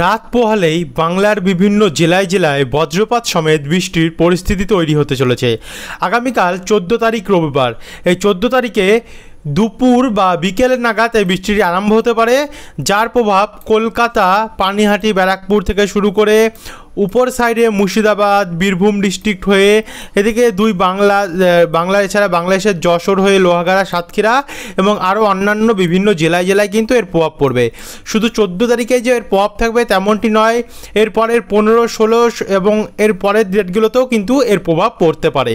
রাত পোহালেই বাংলার বিভিন্ন জেলায় জেলায় বজ্রপাত সমেত বৃষ্টির পরিস্থিতি তৈরি হতে চলেছে। আগামীকাল 14 তারিখ রবিবার। এই 14 তারিখে দুপুর বা বিকেলের নাগাদ এই বৃষ্টিটি আরম্ভ হতে পারে, যার প্রভাব কলকাতা, পানিহাটি, ব্যারাকপুর থেকে শুরু করে উপর সাইডে মুর্শিদাবাদ, বীরভূম ডিস্ট্রিক্ট হয়ে এদিকে বাংলা এছাড়া বাংলাদেশের যশোর হয়ে লোহাগাড়া, সাতক্ষীরা এবং আরও অন্যান্য বিভিন্ন জেলায় জেলায় কিন্তু এর প্রভাব পড়বে। শুধু 14 তারিখে যে এর প্রভাব থাকবে তেমনটি নয়, এরপরের 15, 16 এবং এর পরের ডেটগুলোতেও কিন্তু এর প্রভাব পড়তে পারে।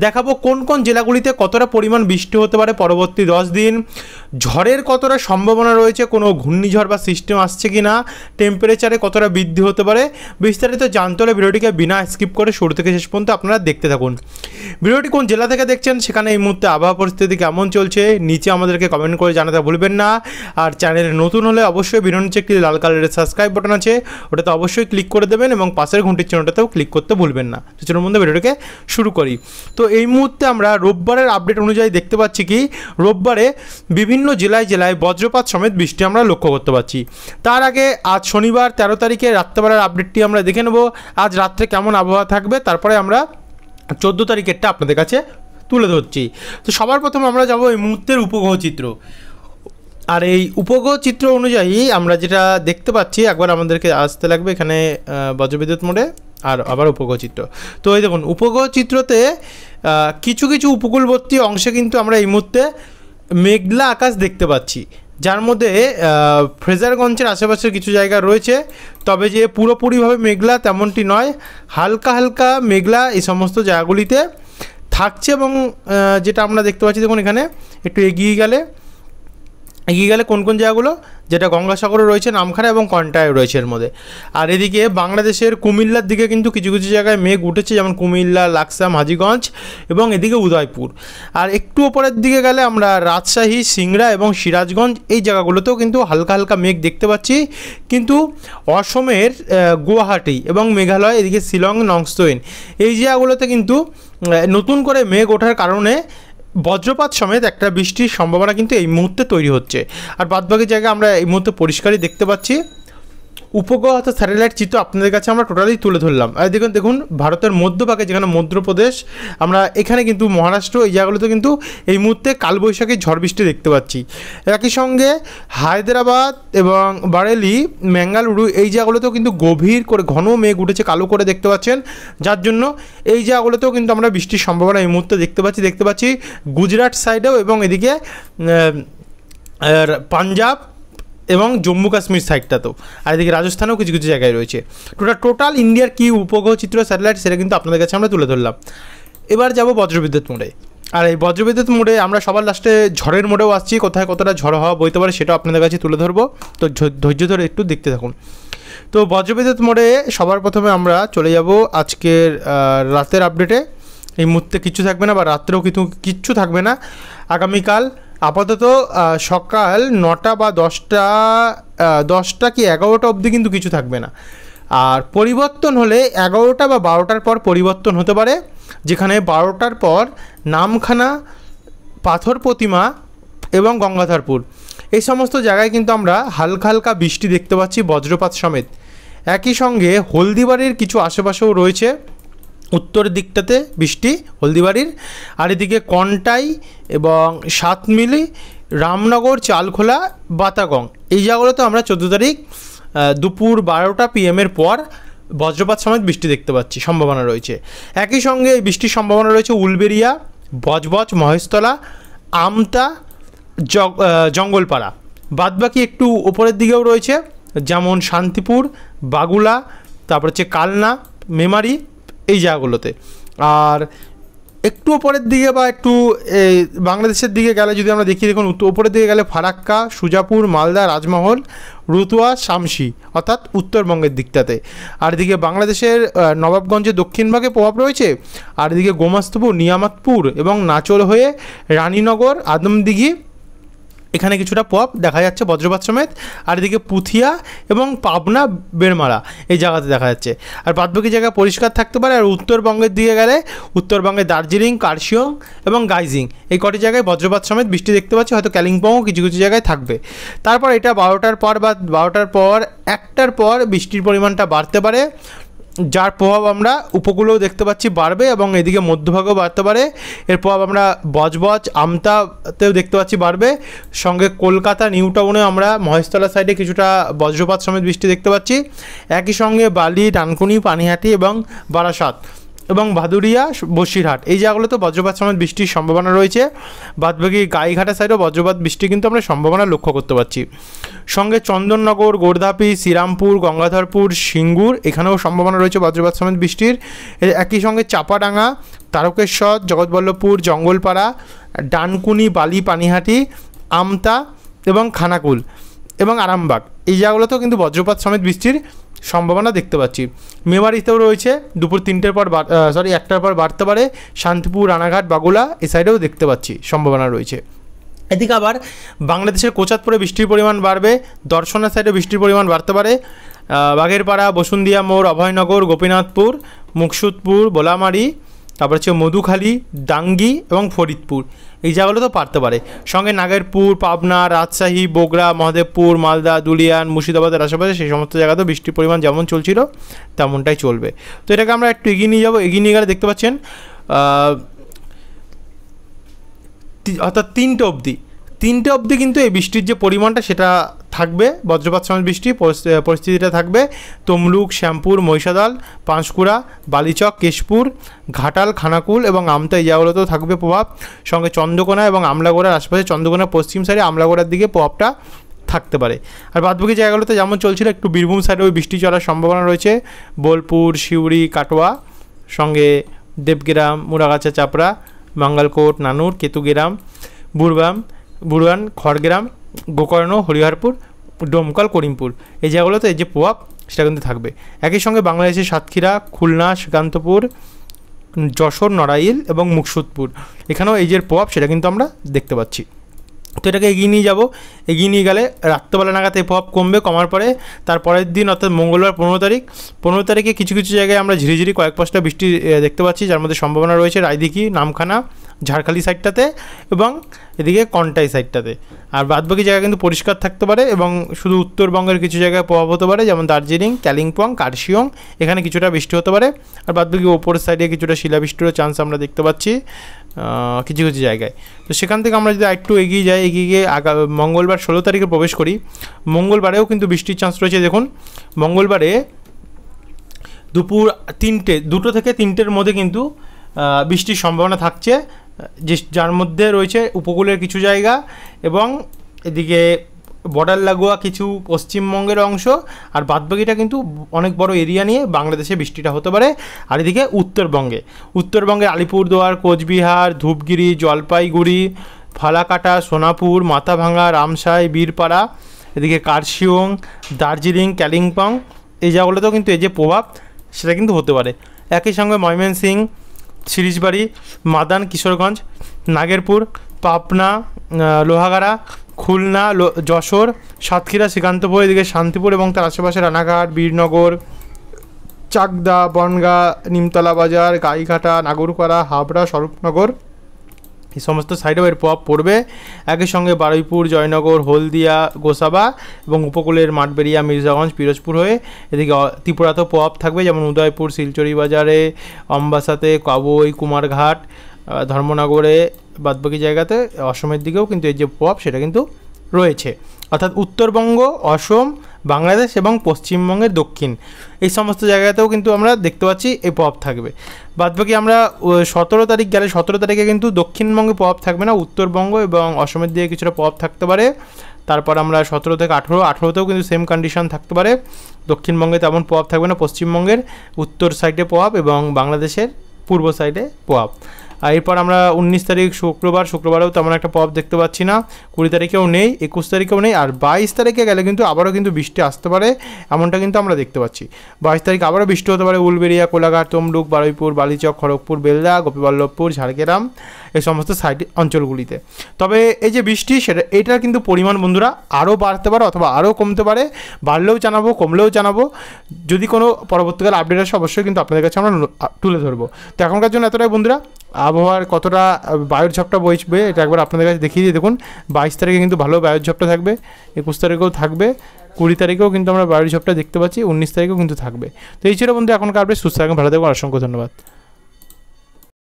দেখাবো কোন কোন জেলাগুলিতে কতটা পরিমাণ বৃষ্টি হতে পারে পরবর্তী 10 দিন, ঝড়ের কতটা সম্ভাবনা রয়েছে, কোনো ঘূর্ণিঝড় বা সিস্টেম আসছে কি না, টেম্পারেচারে কতটা বৃদ্ধি হতে পারে, বিস্তারিত জানতে হলে ভিডিওটিকে বিনা স্কিপ করে শুরু থেকে শেষ পর্যন্ত আপনারা দেখতে থাকুন। ভিডিওটি কোন জেলা থেকে দেখছেন, সেখানে এই মুহূর্তে আবহাওয়া পরিস্থিতি কেমন চলছে নিচে আমাদেরকে কমেন্ট করে জানাতে ভুলবেন না। আর চ্যানেলে নতুন হলে অবশ্যই ভিডিওর নিচে একটি লাল কালারের সাবস্ক্রাইব বাটন আছে, ওটাতে অবশ্যই ক্লিক করে দেবেন এবং পাশের ঘন্টির চিহ্নটাতেও ক্লিক করতে ভুলবেন না। তো চলুন মধ্যে ভিডিওটিকে শুরু করি। তো এই মুহূর্তে আমরা রোববারের আপডেট অনুযায়ী দেখতে পাচ্ছি কি রোববারে বিভিন্ন জেলায় জেলায় বজ্রপাত সমেত বৃষ্টি আমরা লক্ষ্য করতে পারছি। তার আগে আজ শনিবার 13 তারিখে রাত্রেবেলার আপডেটটি আমরা দেখে নেব, আজ রাত্রে কেমন আবহাওয়া থাকবে, তারপরে আমরা 14 তারিখেরটা আপনাদের কাছে তুলে ধরছি। তো সবার প্রথমে আমরা যাব এই মুহূর্তের উপগ্রহ চিত্র। আর এই উপগ্রহ চিত্র অনুযায়ী আমরা যেটা দেখতে পাচ্ছি, একবার আমাদেরকে আসতে লাগবে এখানে বজ্রবিদ্যুৎ মোডে আর আবার উপগ্রহ চিত্র। তো এই দেখুন উপগ্রহ চিত্রতে কিছু কিছু উপকূলবর্তী অংশে কিন্তু আমরা এই মুহূর্তে মেঘলা আকাশ দেখতে পাচ্ছি, যার মধ্যে ফ্রেজারগঞ্জের আশেপাশের কিছু জায়গা রয়েছে, তবে যে পুরোপুরিভাবে মেঘলা তেমনটি নয়, হালকা হালকা মেঘলা এই সমস্ত জায়গাগুলিতে থাকছে। এবং যেটা আমরা দেখতে পাচ্ছি দেখুন এখানে একটু এগিয়ে গেলে কোন কোন জায়গাগুলো, যেটা গঙ্গাসাগরে রয়েছে, নামখানা এবং কন্টায় রয়েছে এর মধ্যে। আর এদিকে বাংলাদেশের কুমিল্লার দিকে কিন্তু কিছু কিছু জায়গায় মেঘ উঠেছে, যেমন কুমিল্লা, লাকসাম, হাজীগঞ্জ এবং এদিকে উদয়পুর। আর একটু ওপরের দিকে গেলে আমরা রাজশাহী, সিংড়া এবং সিরাজগঞ্জ এই জায়গাগুলোতেও কিন্তু হালকা হালকা মেঘ দেখতে পাচ্ছি। কিন্তু অসমের গুয়াহাটি এবং মেঘালয়, এদিকে শিলং, নংস্তইন এই জায়গাগুলোতে কিন্তু নতুন করে মেঘ ওঠার কারণে বজ্রপাত সমেত একটা বৃষ্টির সম্ভাবনা কিন্তু এই মুহূর্তে তৈরি হচ্ছে। আর বাদবাকি জায়গা আমরা এই মুহূর্তে পরিষ্কারই দেখতে পাচ্ছি। উপগ্রহ অর্থাৎ স্যাটেলাইট চিত্র আপনাদের কাছে আমরা টোটালি তুলে ধরলাম। আর দেখুন ভারতের মধ্যভাগে যেখানে মধ্যপ্রদেশ, আমরা এখানে কিন্তু মহারাষ্ট্র এই জায়গাগুলোতে কিন্তু এই মুহূর্তে কালবৈশাখী ঝড় বৃষ্টি দেখতে পাচ্ছি। একই সঙ্গে হায়দ্রাবাদ এবং বারেলি, ম্যাঙ্গালুরু এই জায়গাগুলোতেও কিন্তু গভীর করে ঘন মেঘ উঠেছে, কালো করে দেখতে পাচ্ছেন, যার জন্য এই জায়গাগুলোতেও কিন্তু আমরা বৃষ্টির সম্ভাবনা এই মুহূর্তে দেখতে পাচ্ছি গুজরাট সাইডেও এবং এদিকে পাঞ্জাব এবং জম্মু কাশ্মীর সাইডটাতেও, আর এদিকে রাজস্থানেও কিছু কিছু জায়গায় রয়েছে। টোটাল ইন্ডিয়ার কী উপগ্রহ চিত্র স্যাটেলাইট সেটা কিন্তু আপনাদের কাছে আমরা তুলে ধরলাম। এবার যাব বজ্রবিদ্যুৎ মোডে। আর এই বজ্রবিদ্যুৎ মোডে আমরা সবার লাস্টে ঝড়ের মোডেও আসছি, কোথায় কতটা ঝড় হওয়া বইতে পারে সেটাও আপনাদের কাছে তুলে ধরবো। তো ধৈর্য ধরে একটু দেখতে থাকুন। তো বজ্রবিদ্যুৎ মোডে সবার প্রথমে আমরা চলে যাব আজকের রাতের আপডেটে। এই মুহূর্তে কিচ্ছু থাকবে না, বা রাত্রেও কিন্তু কিচ্ছু থাকবে না। আগামীকাল আপাতত সকাল 9টা বা 10টা কি 11টা অবধি কিন্তু কিছু থাকবে না। আর পরিবর্তন হলে 11টা বা 12টার পর পরিবর্তন হতে পারে, যেখানে 12টার পর নামখানা, পাথর প্রতিমা এবং গঙ্গাধরপুর এই সমস্ত জায়গায় কিন্তু আমরা হালকা হালকা বৃষ্টি দেখতে পাচ্ছি বজ্রপাত সমেত। একই সঙ্গে হলদিবাড়ির কিছু আশেপাশেও রয়েছে উত্তর দিকটাতে বৃষ্টি হলদিবাড়ির। আর এদিকে কন্টাই এবং সাতমিলি, রামনগর, চালখোলা, বাতাগং এই জায়গাগুলোতে আমরা 14 তারিখ দুপুর 12টা PM পর বজ্রপাত সমেত বৃষ্টি দেখতে পাচ্ছি, সম্ভাবনা রয়েছে। একই সঙ্গে এই বৃষ্টির সম্ভাবনা রয়েছে উলবেড়িয়া, বজবজ, মহেশতলা, আমতা, জঙ্গলপাড়া। বাদবাকি একটু উপরের দিকেও রয়েছে, যেমন শান্তিপুর, বাগুলা, তারপর হচ্ছে কালনা, মেমারি এই জায়গাগুলোতে। আর একটু ওপরের দিকে বা একটু বাংলাদেশের দিকে গেলে যদি আমরা দেখি, দেখুন উপরের দিকে গেলে ফারাক্কা, সুজাপুর, মালদা, রাজমহল, রতুয়া, শামসি অর্থাৎ উত্তরবঙ্গের দিকটাতে। আর এদিকে বাংলাদেশের নবাবগঞ্জের দক্ষিণ ভাগে প্রভাব রয়েছে। আর এদিকে গোমাস্তপুর, নিয়ামতপুর এবং নাচল হয়ে রানীনগর, আদমদিঘি এখানে কিছুটা প্রভাব দেখা যাচ্ছে বজ্রপাত সমেত। আর এদিকে পুথিয়া এবং পাবনা, বেরমারা এই জায়গাতে দেখা যাচ্ছে। আর বাদবাকি জায়গা পরিষ্কার থাকতে পারে। আর উত্তরবঙ্গের দিকে গেলে উত্তরবঙ্গে দার্জিলিং, কার্শিয়ং এবং গাইজিং এই কটি জায়গায় বজ্রপাত সমেত বৃষ্টি দেখতে পাচ্ছি। হয়তো কালিম্পংও কিছু কিছু জায়গায় থাকবে। তারপর এটা 12টার পর বা 12টার পর 1টার পর বৃষ্টির পরিমাণটা বাড়তে পারে, যার প্রভাব আমরা উপকূলেও দেখতে পাচ্ছি বাড়বে এবং এদিকে মধ্যভাগেও বাড়তে পারে। এর প্রভাব আমরা বজবজ, আমতাতেও দেখতে পাচ্ছি বাড়বে। সঙ্গে কলকাতা নিউ টাউনে আমরা মহেশতলা সাইডে কিছুটা বজ্রপাত সমেত বৃষ্টি দেখতে পাচ্ছি। একই সঙ্গে বালি, ডানকুনি, পানিহাটি এবং বারাসাত এবং ভাদুরিয়া, বসিরহাট এই জায়গাগুলোতে বজ্রপাত সমেত বৃষ্টির সম্ভাবনা রয়েছে। বাদবাকি গাইঘাটা সাইডেও বজ্রপাত বৃষ্টি কিন্তু আমরা সম্ভাবনা লক্ষ্য করতে পারছি। সঙ্গে চন্দননগর, গোর্ধাপি, শ্রীরামপুর, গঙ্গাধরপুর, সিঙ্গুর এখানেও সম্ভাবনা রয়েছে বজ্রপাত সমেত বৃষ্টির। একই সঙ্গে চাপাডাঙ্গা, তারকেশ্বর, জগৎবল্লভপুর, জঙ্গলপাড়া, ডানকুনি, বালি, পানিহাটি, আমতা এবং খানাকুল এবং আরামবাগ এই জায়গাগুলোতেও কিন্তু বজ্রপাত সমেত বৃষ্টির সম্ভাবনা দেখতে পাচ্ছি। মেমারিতেও রয়েছে দুপুর 3টের পর 1টার পর বাড়তে পারে। শান্তিপুর, রানাঘাট, বাগুলা এই সাইডেও দেখতে পাচ্ছি সম্ভাবনা রয়েছে। এদিকে আবার বাংলাদেশের কোচাতপুরে বৃষ্টির পরিমাণ বাড়বে। দর্শনার সাইডে বৃষ্টির পরিমাণ বাড়তে পারে। বাঘেরপাড়া, বসুন্ধিয়া মোড়, অভয়নগর, গোপীনাথপুর, মুকসুদপুর, বোলামারি, তারপর হচ্ছে মধুখালী, ডাঙ্গি এবং ফরিদপুর এই জায়গাগুলো তো পারতে পারে। সঙ্গে নাগেরপুর, পাবনা, রাজশাহী, বগুড়া, মহাদেবপুর, মালদা, দুলিয়ান, মুর্শিদাবাদের আশেপাশে সেই সমস্ত জায়গাতেও বৃষ্টির পরিমাণ যেমন চলছিল তেমনটাই চলবে। তো এটাকে আমরা একটু এগিয়ে নিয়ে যাবো। এগিয়ে নিয়ে গেলে দেখতে পাচ্ছেন অর্থাৎ 3টে অবধি কিন্তু এই বৃষ্টির যে পরিমাণটা সেটা থাকবে, বজ্রপাত সমেত বৃষ্টি পরিস্থিতিটা থাকবে। তমলুক, শ্যামপুর, মহিষাদল, পাঁশকুড়া, বালিচক, কেশপুর, ঘাটাল, খানাকুল এবং আমতা এই জায়গাগুলোতেও থাকবে প্রভাব। সঙ্গে চন্দ্রকোনা এবং আমলাগোড়ার আশপাশে, চন্দ্রকোনার পশ্চিম সাইডে আমলাগোড়ার দিকে প্রভাবটা থাকতে পারে। আর বাদবাকি জায়গাগুলোতে যেমন চলছিল একটু বীরভূম সাইডে ওই বৃষ্টি চলার সম্ভাবনা রয়েছে। বোলপুর, সিউড়ি, কাটোয়া, সঙ্গে দেবগ্রাম, মুরাগাছা, চাপড়া, মঙ্গলকোট, নানুর, কেতুগ্রাম, বুড়বান, খড়গ্রাম, গোকর্ণ, হরিহরপুর, ডোমকল, করিমপুর এই জায়গাগুলোতে এই যে প্রভাব সেটা কিন্তু থাকবে। একই সঙ্গে বাংলাদেশের সাতক্ষীরা, খুলনা, শ্রীকান্তপুর, যশোর, নড়াইল এবং মুকসুদপুর এখানেও এই যে প্রভাব সেটা কিন্তু আমরা দেখতে পাচ্ছি। তো এটাকে এগিয়ে নিয়ে যাব। এগিয়ে নিয়ে গেলে রাত্রেবেলা নাগাদ এই প্রভাব কমবে। কমার পরে তারপরের দিন অর্থাৎ মঙ্গলবার 15 তারিখে কিছু কিছু জায়গায় আমরা ঝিরিঝিরি কয়েক পশলা বৃষ্টি দেখতে পাচ্ছি, যার মধ্যে সম্ভাবনা রয়েছে রায়দিঘি, নামখানা, ঝাড়খালি সাইডটাতে এবং এদিকে কন্টাই সাইডটাতে। আর বাদবাকি জায়গা কিন্তু পরিষ্কার থাকতে পারে এবং শুধু উত্তরবঙ্গের কিছু জায়গায় প্রভাব হতে পারে, যেমন দার্জিলিং, কালিম্পং, কার্শিয়ং এখানে কিছুটা বৃষ্টি হতে পারে। আর বাদবাকি ওপরের সাইডে কিছুটা শিলাবৃষ্টিরও চান্স আমরা দেখতে পাচ্ছি কিছু কিছু জায়গায়। তো সেখান থেকে আমরা যদি একটু এগিয়ে যাই, এগিয়ে গিয়ে মঙ্গলবার 16 তারিখে প্রবেশ করি, মঙ্গলবারেও কিন্তু বৃষ্টির চান্স রয়েছে। দেখুন মঙ্গলবারে দুপুর 2টো থেকে 3টের মধ্যে কিন্তু বৃষ্টির সম্ভাবনা থাকছে, যার মধ্যে রয়েছে উপকূলের কিছু জায়গা এবং এদিকে বর্ডার লাগোয়া কিছু পশ্চিমবঙ্গের অংশ। আর বাদবাকিটা কিন্তু অনেক বড় এরিয়া নিয়ে বাংলাদেশে বৃষ্টিটা হতে পারে। আর এদিকে উত্তরবঙ্গে আলিপুরদুয়ার, কোচবিহার, ধূপগিরি, জলপাইগুড়ি, ফালাকাটা, সোনাপুর, মাথাভাঙা, রামসাই, বীরপাড়া, এদিকে কার্শিয়ং, দার্জিলিং, কালিম্পং এই জায়গাগুলোতেও কিন্তু এই যে প্রভাব সেটা কিন্তু হতে পারে। একই সঙ্গে ময়মনসিংহ, সিরিজবাড়ি, মাদান, কিশোরগঞ্জ, নাগেরপুর, পাবনা, লোহাগাড়া, খুলনা, যশোর, সাতক্ষীরা, শ্রীকান্তপুর, এদিকে শান্তিপুর এবং তার আশেপাশে রানাঘাট, বীরনগর, চাকদা, বনগাঁ, নিমতলা বাজার, গাইঘাটা, নাগরপাড়া, হাবড়া, স্বরূপনগর এই সমস্ত সাইডেও এর প্রভাব পড়বে। একই সঙ্গে বারুইপুর, জয়নগর, হলদিয়া, গোসাবা এবং উপকূলের মাঠবেড়িয়া, মির্জাগঞ্জ, পিরোজপুর হয়ে এদিকে ত্রিপুরাতেও প্রভাব থাকবে, যেমন উদয়পুর, শিলচরি বাজারে, অম্বাসাতে, কাবই, কুমারঘাট, ধর্মনগরে, বাদবাকি জায়গাতে অসমের দিকেও কিন্তু এই যে প্রভাব সেটা কিন্তু রয়েছে। অর্থাৎ উত্তরবঙ্গ, অসম, বাংলাদেশ এবং পশ্চিমবঙ্গের দক্ষিণ এই সমস্ত জায়গাতেও কিন্তু আমরা দেখতে পাচ্ছি এই প্রভাব থাকবে। বাদবাকি আমরা 17 তারিখ গেলে 17 তারিখে কিন্তু দক্ষিণবঙ্গে প্রভাব থাকবে না, উত্তরবঙ্গ এবং অসমের দিকে কিছুটা প্রভাব থাকতে পারে। তারপর আমরা 17 থেকে 18তেও কিন্তু সেম কন্ডিশন থাকতে পারে। দক্ষিণবঙ্গে তেমন প্রভাব থাকবে না, পশ্চিমবঙ্গের উত্তর সাইডে প্রভাব এবং বাংলাদেশের পূর্ব সাইডে প্রভাব। আর এরপর আমরা 19 তারিখ শুক্রবারেও তেমন একটা প্রভাব দেখতে পাচ্ছি না, 20 তারিখেও নেই, 21 তারিখেও নেই। আর 22 তারিখে গেলে কিন্তু আবারও কিন্তু বৃষ্টি আসতে পারে, এমনটা কিন্তু আমরা দেখতে পাচ্ছি। 22 তারিখ আবারও বৃষ্টি হতে পারে উলবেড়িয়া, কোলাঘাট, তমলুক, বারুইপুর, বালিচক, খড়গপুর, বেলদা, গোপীবল্লভপুর, ঝাড়গ্রাম এই সমস্ত সাইড অঞ্চলগুলিতে। তবে এই যে বৃষ্টি এইটার কিন্তু পরিমাণ বন্ধুরা আরও বাড়তে পারে অথবা আরও কমতে পারে, বাড়লেও জানাবো, কমলেও জানাবো। যদি কোনো পরবর্তীকালে আপডেট আসে অবশ্যই কিন্তু আপনাদের কাছে আমরা তুলে ধরবো। তো এখনকার জন্য এতটাই বন্ধুরা। আবহাওয়ার কতটা বায়ুর ঝাপটা বইবে এটা একবার আপনাদের কাছে দেখিয়ে দিয়ে দেখুন। 22 তারিখে কিন্তু ভালো বায়ুর ঝাপটা থাকবে, 21 তারিখেও থাকবে, 20 তারিখেও কিন্তু আমরা বায়ুর ঝাপটা দেখতে পাচ্ছি, 19 তারিখেও কিন্তু থাকবে। তো এই ছিল বন্ধু এখনকার আপডেট। সুস্থ থাকবেন, ভালো থাকবেন, অসংখ্য ধন্যবাদ।